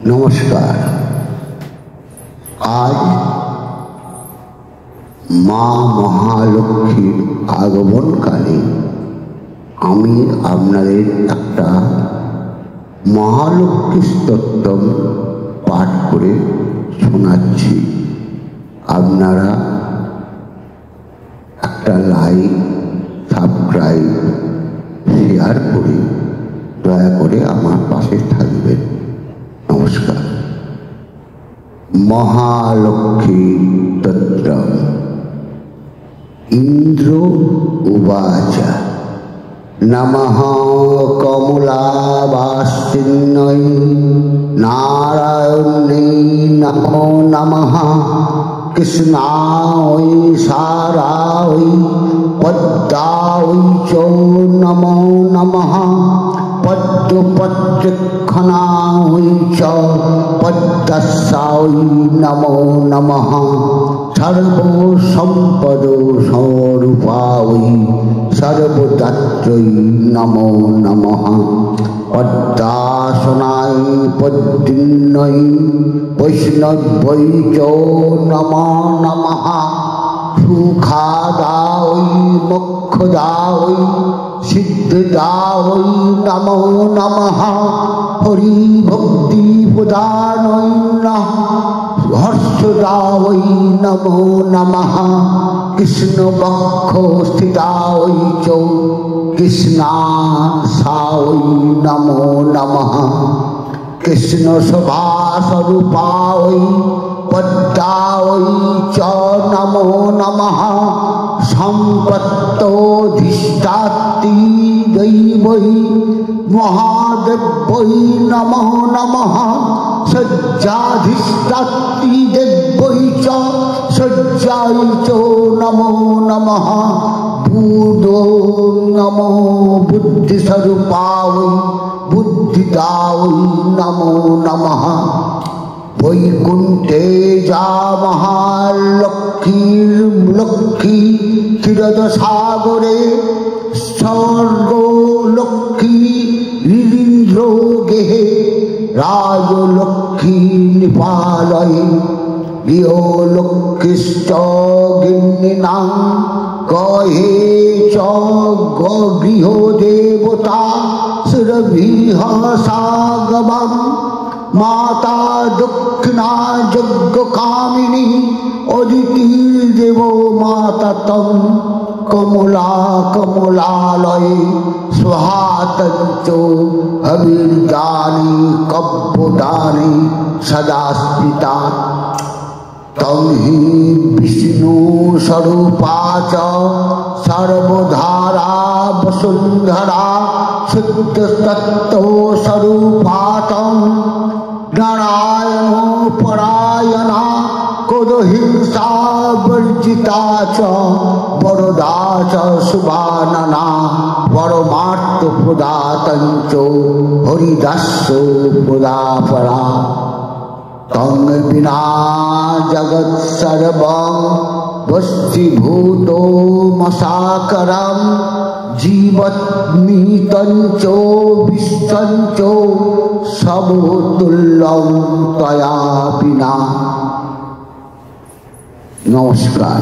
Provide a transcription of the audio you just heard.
নমস্কার। আজ মা মহালক্ষ্মীর আগমনকালে আমি আপনাদের একটা মহালক্ষ্মী স্তোত্র পাঠ করে শোনাচ্ছি। আপনারা একটা লাইক, সাবস্ক্রাইব, শেয়ার করে দয়া করে আমার পাশে থাকবেন। নমস্কার। মহালক্ষ্মী স্তোত্র। ইন্দ্র উবাচ নমঃ কমলাবাসিন্যৈ নারায়ণে নমো নমঃ কৃষ্ণায় সারায় পদ্মায় চ নমো নমঃ পদ্মপত্রক্ষণায় চ পদ্মস্যায় নমো নমঃ সর্বসম্পদ স্বরূপায় সর্বদাত্রৈ নমো নমঃ পদ্মাসনায় পদ্মিন্যৈ বৈষ্ণব্যৈ চ নমো নমঃ সুখাদায় মোক্ষদায় সিদ্ধিদায় নমো নমঃ হরি ভক্তি প্রদানয় হর্ষদায় নমো নমঃ কৃষ্ণ বক্ষ স্থিতায় চ কৃষ্ণাসায় নমো নমঃ কৃষ্ণ শোভা স্বরূপায় পদ্মায় চ নমো নমঃ সম্পত্তধিষ্ঠাত্রী দৈবৈ মহাদেবৈ নমো নমঃ সজ্জাধিষ্ঠাত্রী দেবৈ চ সজ্জায় চ নমো নমঃ বুধো নমো বুদ্ধিস্বরূপায় বুদ্ধিদায় নমো নমঃ বৈকুণ্ঠে যা মহালক্ষ্মীর লক্ষ্মী ক্ষীরসাগরে স্বর্গলক্ষ্মী লীলীন্দ্র গেহে রাজলক্ষ্মী নিপালয়ে গৃহলক্ষ্মীশ্চ গিন্নীনাং গহে চ গৃহদেবতা সুরভিঃ সাগমং মাতা দক্ষিণা যজ্ঞ কামিনী অদিতির দেব মাতা তং কমলা কমলালয়ে স্বাহাতঞ্চ হবির্দানি কব্যদানি সদা স্মিতা তং হি বিষ্ণু স্বরূপা চ সর্বধারা বসুন্ধরা শুদ্ধ তত্ত্ব স্বরূপা তং নারায়ণ পরায়ণা কোদহিংসা বর্জিতা চ বরদা চ সুবাননা পরমার্থ প্রদাতঞ্চ হরিদাস্য প্রদাপরা তং বিনা জগৎ সর্বং বস্তিভূতো মশাকরম জীবৎমিতঞ্চ বিশ্বঞ্চ সবতুল্যং তয়া বিনা। নমস্কার।